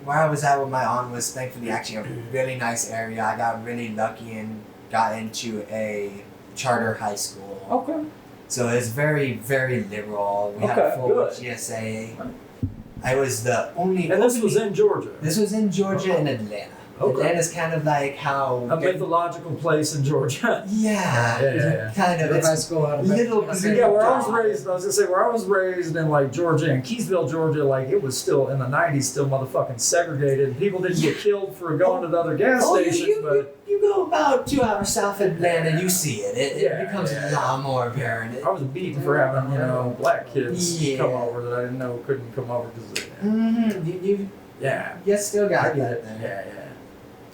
S3: where I was at with my aunt was thankfully actually a really nice area. I got really lucky and got into a charter high school.
S1: Okay.
S3: So it's very, very liberal. We had a full
S1: good.
S3: GSA. I was the only.
S1: And this was in Georgia.
S3: This was in Georgia and Atlanta.
S1: Okay.
S3: Atlanta's kind of like how
S1: A mythological place in Georgia.
S3: Yeah. Kind of.
S2: Your
S3: It's
S2: high school had a
S3: little.
S1: Yeah, where I was raised, I was gonna say where I was raised in like Georgia and Keysville, Georgia, like it was still in the '90s, still motherfucking segregated. People didn't get killed for going to the other gas stations, but
S3: you go about 2 hours south of Atlanta, you see it. It becomes a lot more apparent.
S1: I was beaten for having black kids come over that I didn't know couldn't come over because of
S3: You still got that.
S1: Yeah.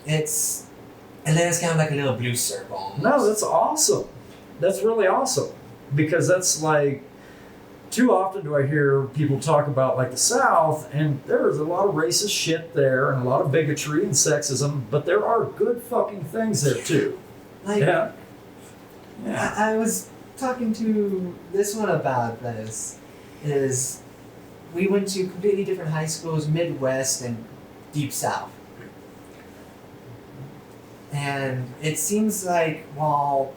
S3: Atlanta's kind of like a little blue circle.
S1: No, that's awesome. That's really awesome because that's like too often do I hear people talk about like the South, and there's a lot of racist shit there and a lot of bigotry and sexism, but there are good fucking things there too.
S3: Yeah. I was talking to this one about this. Is we went to completely different high schools, Midwest and Deep South. And it seems like while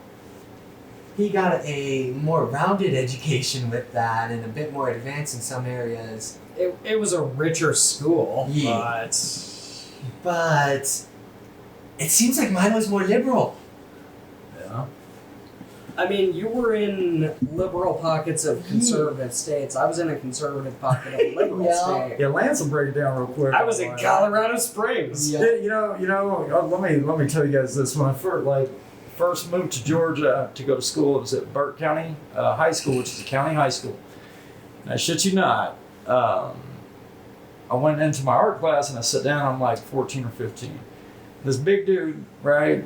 S3: he got a more rounded education with that and a bit more advanced in some areas.
S2: It was a richer school.
S3: Yeah. But it seems like mine was more liberal.
S1: Yeah.
S2: I mean, you were in liberal pockets of conservative states. I was in a conservative pocket of liberal state.
S1: Yeah, Lance will break it down real quick.
S2: I was in Colorado Springs.
S1: Yeah. Let me tell you guys this. When I first moved to Georgia to go to school, it was at Burke County High School, which is a county high school. And I shit you not, I went into my art class and I sat down. I'm like 14 or 15. This big dude, right,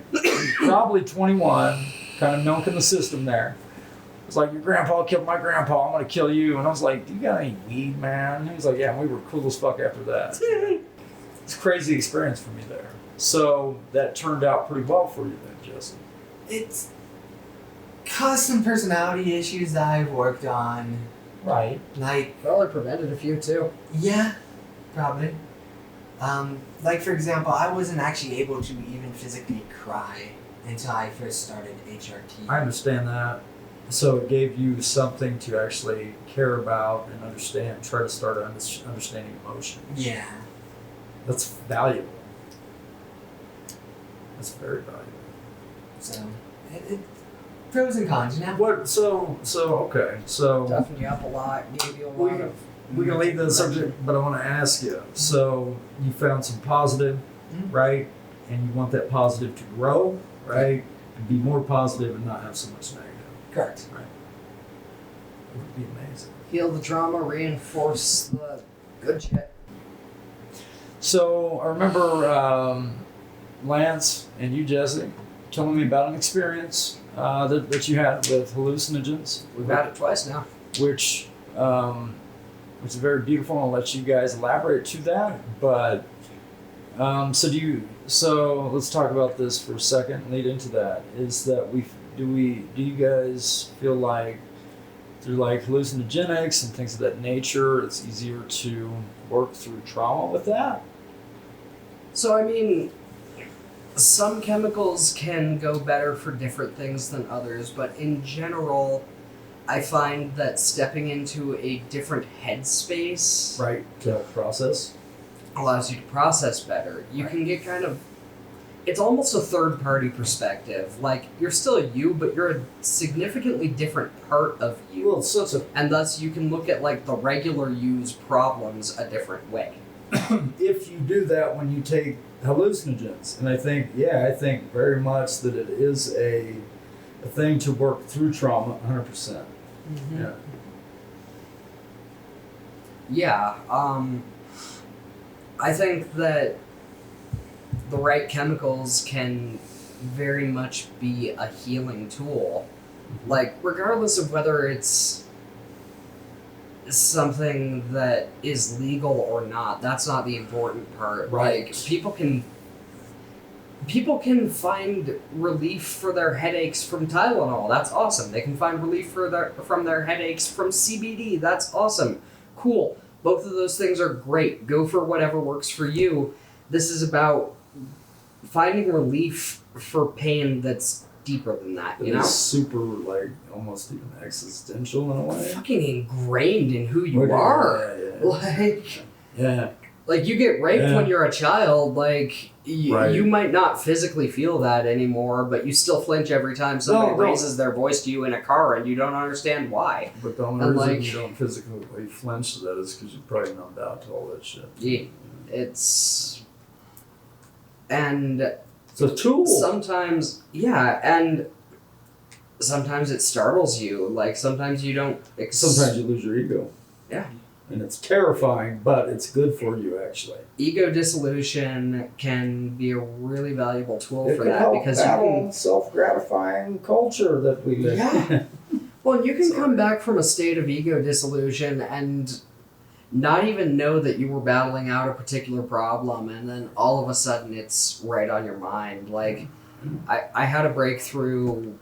S1: probably 21, kind of milking the system there. It's like, your grandpa killed my grandpa, I'm gonna kill you. And I was like, do you got any weed, man? And he was like, yeah, and we were cool as fuck after that. It's a crazy experience for me there. So that turned out pretty well for you then, Jesse.
S3: It's caused some personality issues that I've worked on.
S1: Right.
S3: Like,
S2: Probably prevented a few too.
S3: yeah, probably. Like for example, I wasn't actually able to even physically cry until I first started HRT.
S1: I understand that. So it gave you something to actually care about and understand, try to start understanding emotion.
S3: Yeah.
S1: That's valuable. That's very valuable.
S3: So, it pros and cons, you know?
S1: What? So okay. So
S2: Toughened you up a lot, gave you a lot of.
S1: we can leave the subject, but I want to ask you. So you found some positive, right? And you want that positive to grow, right? And be more positive and not have so much negative.
S3: Correct.
S1: Right. It would be amazing.
S2: Heal the trauma, reinforce the good shit.
S1: So I remember Lance and you, Jesse, telling me about an experience that you had with hallucinogens.
S2: We've had it twice now.
S1: Which is very beautiful. I'll let you guys elaborate to that. But so let's talk about this for a second. Lead into that. Is that do you guys feel like through like hallucinogenics and things of that nature, it's easier to work through trauma with that?
S2: So I mean, some chemicals can go better for different things than others, but in general, I find that stepping into a different headspace
S1: Right, to process.
S2: allows you to process better. You can get kind of, it's almost a third party perspective. Like, you're still you, but you're a significantly different part of you.
S1: Well, it's such a
S2: And thus you can look at like the regular you's problems a different way.
S1: if you do that when you take hallucinogens, and I think very much that it is a thing to work through trauma 100%. Yeah.
S2: Yeah, I think that the right chemicals can very much be a healing tool. Like, regardless of whether it's something that is legal or not, that's not the important part.
S1: Right.
S2: Like, people can people can find relief for their headaches from Tylenol. That's awesome. They can find relief from their headaches from CBD. That's awesome. Cool. Both of those things are great. Go for whatever works for you. This is about finding relief for pain that's deeper than that, you know?
S1: It's super, like, almost even existential in a way.
S2: Fucking ingrained in who you are.
S1: Yeah.
S2: Like, you get raped when you're a child, like, you might not physically feel that anymore, but you still flinch every time somebody raises their voice to you in a car and you don't understand why.
S1: But the only reason you don't physically flinch to that is because you're probably numbed out to all that shit.
S2: Yeah. And
S1: it's a tool.
S2: Sometimes, and sometimes it startles you. Like, sometimes you don't...
S1: Sometimes you lose your ego.
S2: Yeah.
S1: And it's terrifying, but it's good for you, actually.
S2: Ego dissolution can be a really valuable tool for that, because
S1: you can self-gratifying culture that we live in.
S2: Well, you can come back from a state of ego dissolution and not even know that you were battling out a particular problem, and then all of a sudden it's right on your mind. Like, I had a breakthrough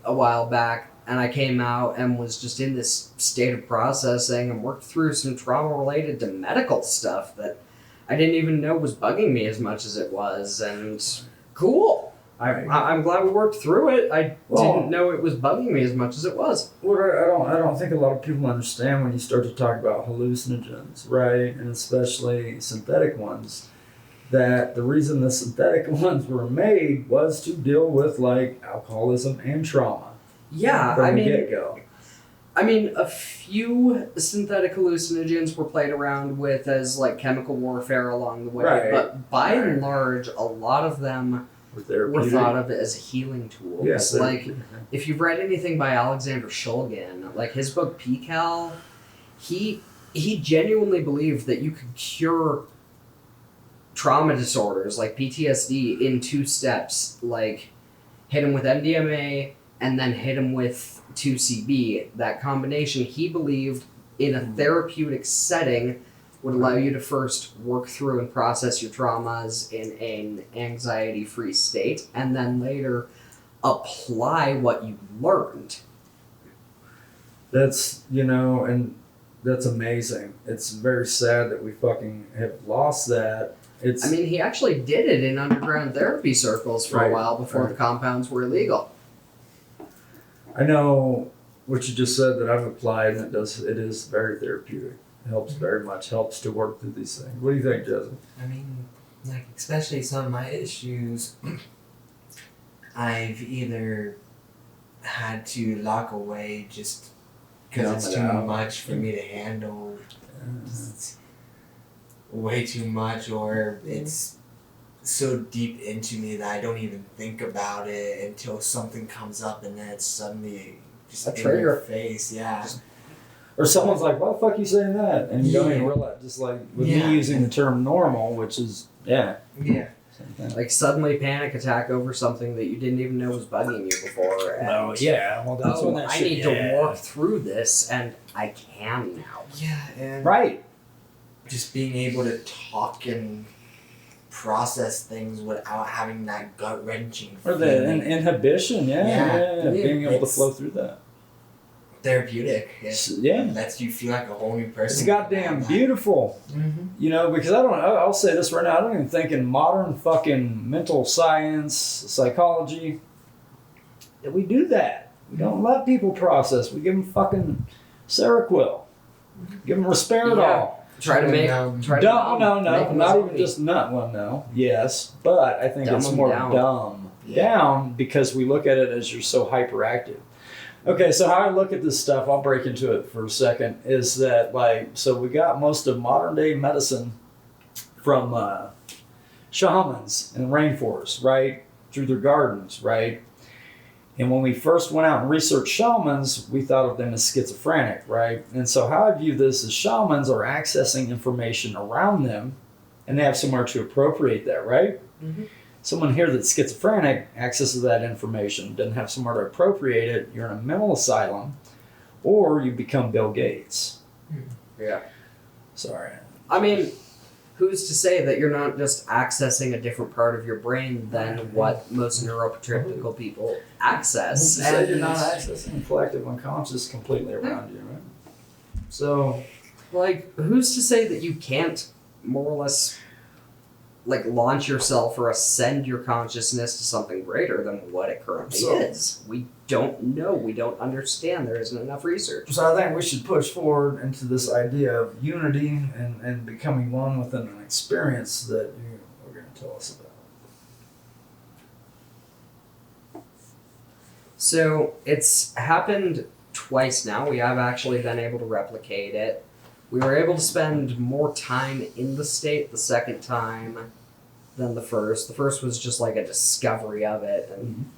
S2: a while back, and I came out and was just in this state of processing and worked through some trauma related to medical stuff that I didn't even know was bugging me as much as it was. And cool. I'm glad we worked through it. I didn't know it was bugging me as much as it was.
S1: What I don't think a lot of people understand when you start to talk about hallucinogens, right? And especially synthetic ones, that the reason the synthetic ones were made was to deal with, like, alcoholism and trauma.
S2: Yeah,
S1: from the get-go.
S2: I mean, a few synthetic hallucinogens were played around with as, like, chemical warfare along the way, but by and large, a lot of them were thought of as healing tools.
S1: Yes,
S2: like, if you've read anything by Alexander Shulgin, like his book P-Cal, he genuinely believed that you could cure trauma disorders like PTSD in 2 steps, like hit him with MDMA and then hit him with 2CB. That combination, he believed, in a therapeutic setting, would allow you to first work through and process your traumas in an anxiety-free state, and then later apply what you learned.
S1: That's, and that's amazing. It's very sad that we fucking have lost that.
S2: He actually did it in underground therapy circles for a while before the compounds were illegal.
S1: I know what you just said that I've applied, and it is very therapeutic. It helps very much, helps to work through these things. What do you think, Jesse?
S3: I mean, like, especially some of my issues, I've either had to lock away just because it's too much for me to handle. It's way too much, or it's so deep into me that I don't even think about it until something comes up, and then it's suddenly just
S1: a trigger.
S3: In your face. Yeah.
S1: Or someone's like, why the fuck are you saying that? And you don't even realize, just like with me using the term normal, which is,
S3: Yeah.
S2: Like suddenly panic attack over something that you didn't even know was bugging you before. And,
S1: well, that's when that
S2: I need to work through this, and I can now.
S3: Yeah, and
S1: right.
S3: Just being able to talk and process things without having that gut-wrenching feeling.
S1: Or the inhibition, being able to flow through that.
S3: Therapeutic. It lets you feel like a whole new person.
S1: It's goddamn beautiful.
S3: Mm-hmm.
S1: Because I'll say this right now, I don't even think in modern fucking mental science, psychology, that we do that. We don't let people process. We give them fucking Seroquel. Give them Risperidol.
S2: Yeah. Try to make
S1: not even just no. Yes, but I think it's more dumb down because we look at it as you're so hyperactive. Okay, so how I look at this stuff, I'll break into it for a second, is that so we got most of modern day medicine from shamans in the rainforest, right? Through their gardens, right? And when we first went out and researched shamans, we thought of them as schizophrenic, right? And so how I view this is shamans are accessing information around them, and they have somewhere to appropriate that, right?
S2: Mm-hmm.
S1: Someone here that's schizophrenic accesses that information, doesn't have somewhere to appropriate it, you're in a mental asylum, or you become Bill Gates.
S2: Yeah.
S1: Sorry.
S2: I mean, who's to say that you're not just accessing a different part of your brain than what most neurotypical people access?
S1: Who's to say you're not accessing the collective unconscious completely around you, right? So,
S2: like, who's to say that you can't more or less like launch yourself or ascend your consciousness to something greater than what it currently is? We don't know. We don't understand. There isn't enough research.
S1: So I think we should push forward into this idea of unity and becoming one within an experience that you are going to tell us about.
S2: So it's happened twice now. We have actually been able to replicate it. We were able to spend more time in the state the second time than the first. The first was just like a discovery of it and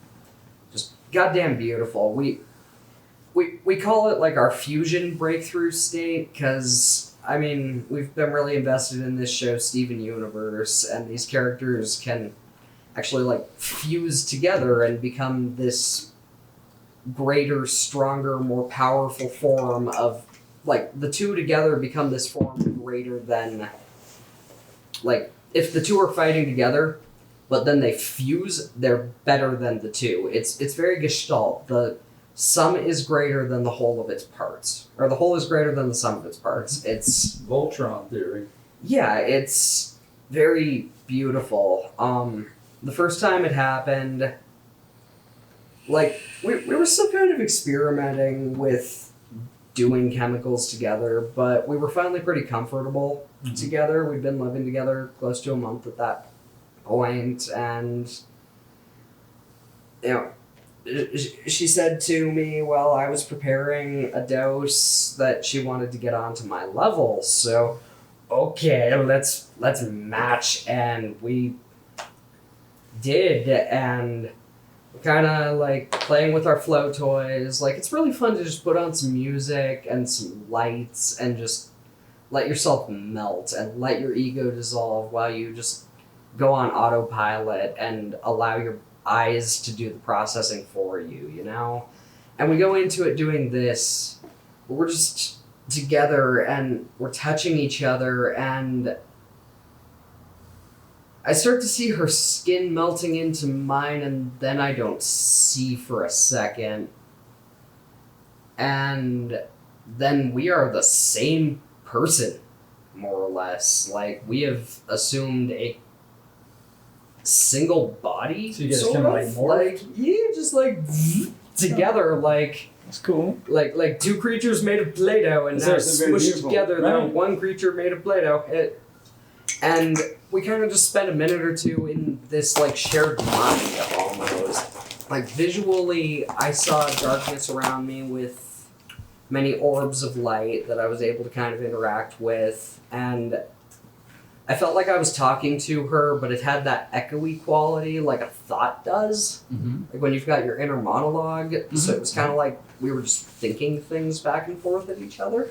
S2: just goddamn beautiful. We call it like our fusion breakthrough state because, I mean, we've been really invested in this show, Steven Universe, and these characters can actually like fuse together and become this greater, stronger, more powerful form of, like, the two together become this form greater than, like, if the two are fighting together, but then they fuse, they're better than the two. It's very Gestalt. The sum is greater than the whole of its parts. Or the whole is greater than the sum of its parts. It's...
S1: Voltron theory.
S2: Yeah, it's very beautiful. The first time it happened, like, we were still kind of experimenting with doing chemicals together, but we were finally pretty comfortable together. We'd been living together close to a month at that point, and, you know, she said to me while I was preparing a dose that she wanted to get onto my level, so, okay, let's match, and we did, and kind of like playing with our flow toys. Like, it's really fun to just put on some music and some lights and just let yourself melt and let your ego dissolve while you just go on autopilot and allow your eyes to do the processing for you, you know? And we go into it doing this. We're just together and we're touching each other, and I start to see her skin melting into mine, and then I don't see for a second. And then we are the same person, more or less. Like, we have assumed a single body.
S1: So you guys
S2: sort
S1: kinda
S2: of.
S1: like morphed?
S2: Like, yeah, just like together, like
S1: That's cool.
S2: like two creatures made of Play-Doh, and
S1: It's
S2: now
S1: actually very
S2: smushed
S1: beautiful.
S2: together, they're
S1: Right.
S2: one creature made of Play-Doh. And we kind of just spent a minute or two in this, like, shared mind, almost. Like, visually, I saw darkness around me with many orbs of light that I was able to kind of interact with, and I felt like I was talking to her, but it had that echoey quality like a thought does. Like when you've got your inner monologue. So it was kind of like we were just thinking things back and forth at each other.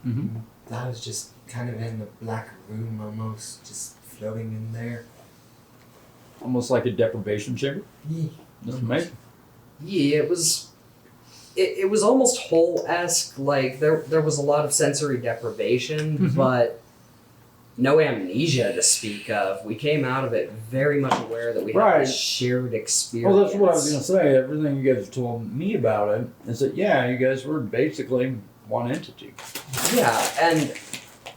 S3: I was just kind of in the black room almost, just floating in there.
S1: Almost like a deprivation chamber.
S3: Yeah.
S1: That's amazing.
S2: Yeah, it was almost whole-esque. Like there was a lot of sensory deprivation, but no amnesia to speak of. We came out of it very much aware that we had this shared experience.
S1: Well, that's what I was going to say. Everything you guys have told me about it is that, yeah, you guys were basically one entity.
S2: Yeah, and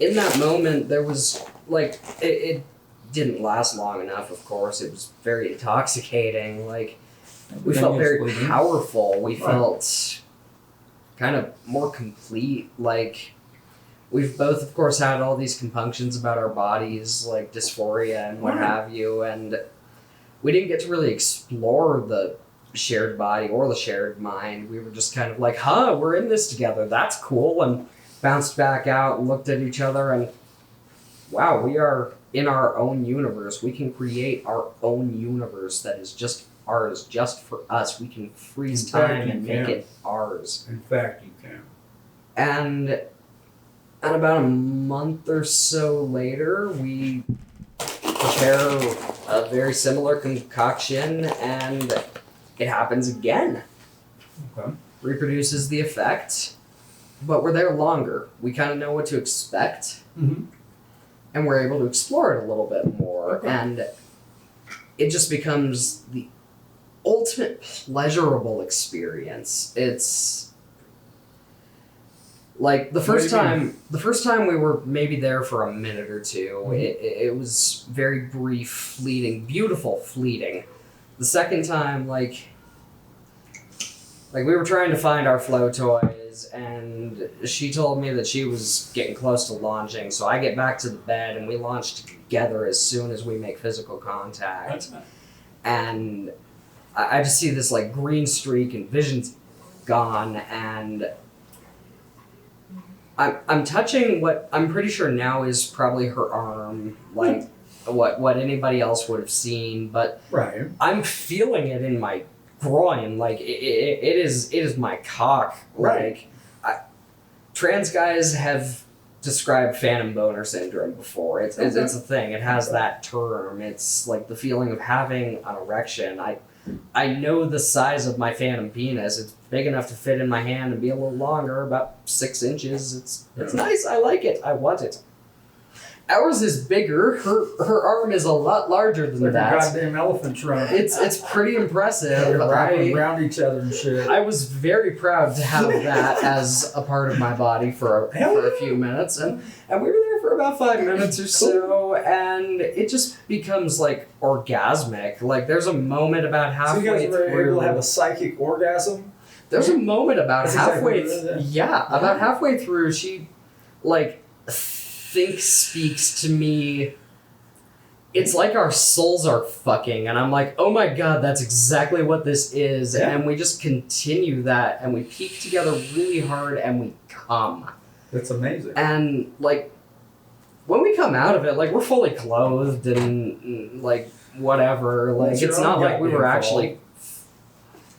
S2: in that moment, there was, like, it didn't last long enough, of course. It was very intoxicating. Like, we felt very powerful. We felt kind of more complete. Like, we've both, of course, had all these compunctions about our bodies, like dysphoria and what have you, and we didn't get to really explore the shared body or the shared mind. We were just kind of like, we're in this together. That's cool. And bounced back out and looked at each other, and wow, we are in our own universe. We can create our own universe that is just ours, just for us. We can freeze time and make it ours.
S1: In fact, you can.
S2: And about a month or so later, we prepare a very similar concoction, and it happens again.
S1: Okay.
S2: Reproduces the effect, but we're there longer. We kind of know what to expect. and we're able to explore it a little bit more, and it just becomes the ultimate pleasurable experience. It's like the first time we were maybe there for a minute or two, it was very brief, fleeting, beautiful, fleeting. The second time, like we were trying to find our flow toys, and she told me that she was getting close to launching, so I get back to the bed, and we launch together as soon as we make physical contact. And I just see this like green streak, and vision's gone, and I'm touching what I'm pretty sure now is probably her arm, like what anybody else would have seen, but I'm feeling it in my groin, like it is my cock. Like trans guys have described phantom boner syndrome before. It's a thing. It has that term. It's like the feeling of having an erection. I know the size of my phantom penis. It's big enough to fit in my hand and be a little longer, about 6 inches. It's nice. I like it. I want it. Ours is bigger. Her arm is a lot larger than that.
S1: Like a goddamn elephant trunk.
S2: It's pretty impressive.
S1: They're wrapping around each other and shit.
S2: I was very proud to have that as a part of my body for a few minutes, and we were there for about 5 minutes or so, and it just becomes like orgasmic. Like there's a moment about halfway through. So you guys were able
S1: to have a psychic orgasm?
S2: There's a moment about halfway.
S1: About
S2: halfway through, she like speaks to me. It's like our souls are fucking, and I'm like, oh my god, that's exactly what this is. And we just continue that, and we peak together really hard, and we come.
S1: That's amazing.
S2: And like when we come out of it, like we're fully clothed and like whatever. Like it's not like we were actually.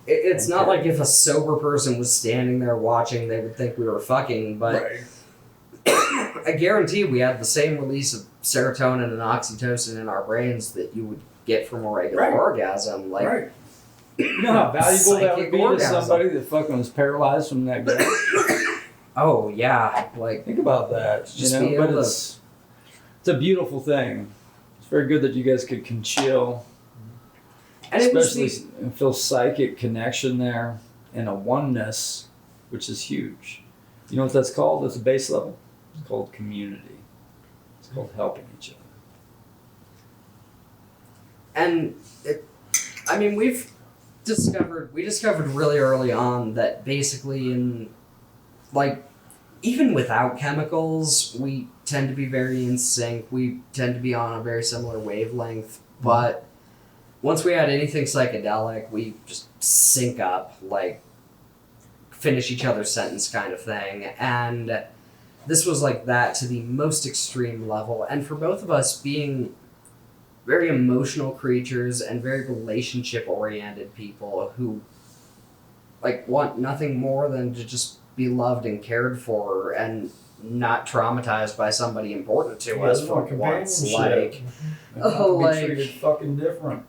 S2: It's not like if a sober person was standing there watching, they would think we were fucking, but I guarantee we had the same release of serotonin and oxytocin in our brains that you would get from a regular orgasm. Like,
S1: you know how valuable that would be to somebody that fucking was paralyzed from that guy?
S2: Oh yeah, like
S1: think about that.
S2: Just
S1: but it's a beautiful thing. It's very good that you guys can chill. And especially feel psychic connection there and a oneness, which is huge. You know what that's called at the base level? It's called community. It's called helping each other.
S2: And we discovered really early on that basically in like even without chemicals, we tend to be very in sync. We tend to be on a very similar wavelength, but once we had anything psychedelic, we just sync up, like finish each other's sentence kind of thing. And this was like that to the most extreme level. And for both of us being very emotional creatures and very relationship-oriented people who like want nothing more than to just be loved and cared for and not traumatized by somebody important to us for once. Like,
S1: treated fucking different.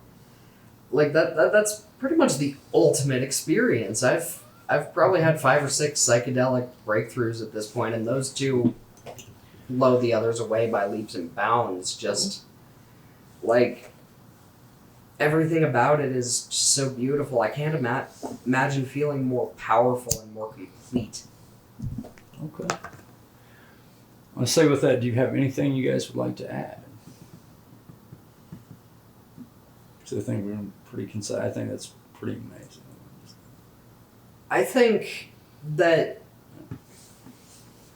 S2: Like that's pretty much the ultimate experience. I've probably had 5 or 6 psychedelic breakthroughs at this point, and those two blow the others away by leaps and bounds. Just like everything about it is just so beautiful. I can't imagine feeling more powerful and more complete.
S1: Okay. I want to say with that, do you have anything you guys would like to add? So I think we're pretty concise. I think that's pretty amazing.
S2: I think that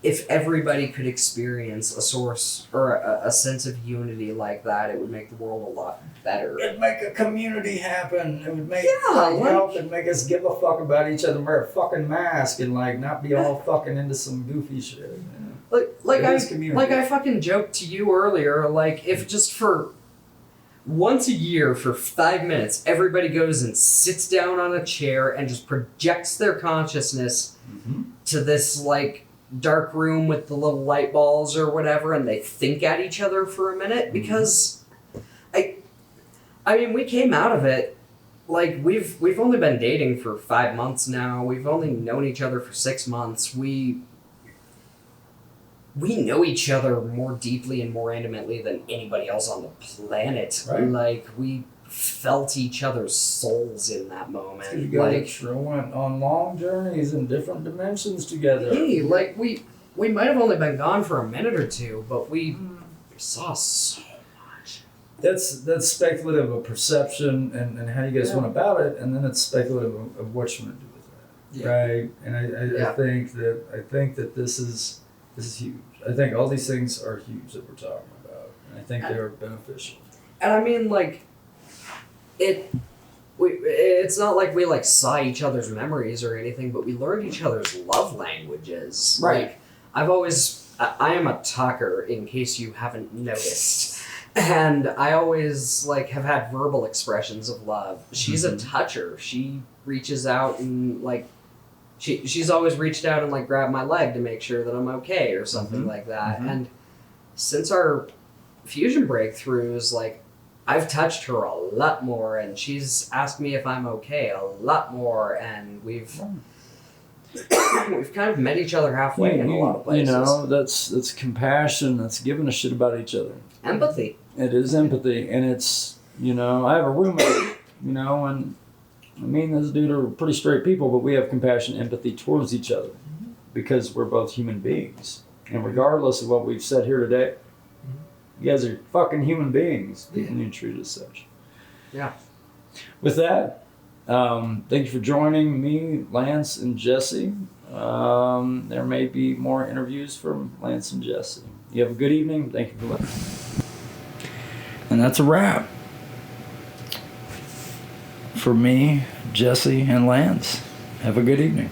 S2: if everybody could experience a source or a sense of unity like that, it would make the world a lot better.
S1: It'd make a community happen. It would make help and make us give a fuck about each other, wear a fucking mask, and like not be all fucking into some goofy shit. You know?
S2: Like I fucking joked to you earlier. Like if just for once a year for 5 minutes, everybody goes and sits down on a chair and just projects their consciousness to this like dark room with the little light balls or whatever, and they think at each other for a minute, because I mean we came out of it like we've only been dating for 5 months now. We've only known each other for 6 months. we know each other more deeply and more intimately than anybody else on the planet.
S1: Right.
S2: Like, we felt each other's souls in that moment.
S1: You guys
S2: Like,
S1: sure went on long journeys in different dimensions together.
S2: hey, like, we might have only been gone for a minute or two, but we saw so much.
S1: That's speculative of perception and how you guys went about it, and then it's speculative of what you want to do with that, right? And I think that this is huge. I think all these things are huge that we're talking about, and I think they are beneficial.
S2: And I mean, like, it's not like we like saw each other's memories or anything, but we learned each other's love languages.
S1: Right.
S2: Like, I am a talker, in case you haven't noticed. And I always like have had verbal expressions of love. She's a toucher. She reaches out and like she's always reached out and like grabbed my leg to make sure that I'm okay or something like that. And since our fusion breakthroughs, like, I've touched her a lot more, and she's asked me if I'm okay a lot more, and we've kind of met each other halfway in a lot of places.
S1: You know, that's compassion. That's giving a shit about each other.
S2: Empathy.
S1: It is empathy, and it's, you know, I have a roommate, you know, and me and this dude are pretty straight people, but we have compassion, empathy towards each other because we're both human beings, and regardless of what we've said here today. You guys are fucking human beings. People need to treat as such.
S2: Yeah.
S1: With that, thank you for joining me, Lance and Jessie. There may be more interviews from Lance and Jessie. You have a good evening. Thank you for listening. And that's a wrap. For me, Jessie, and Lance. Have a good evening.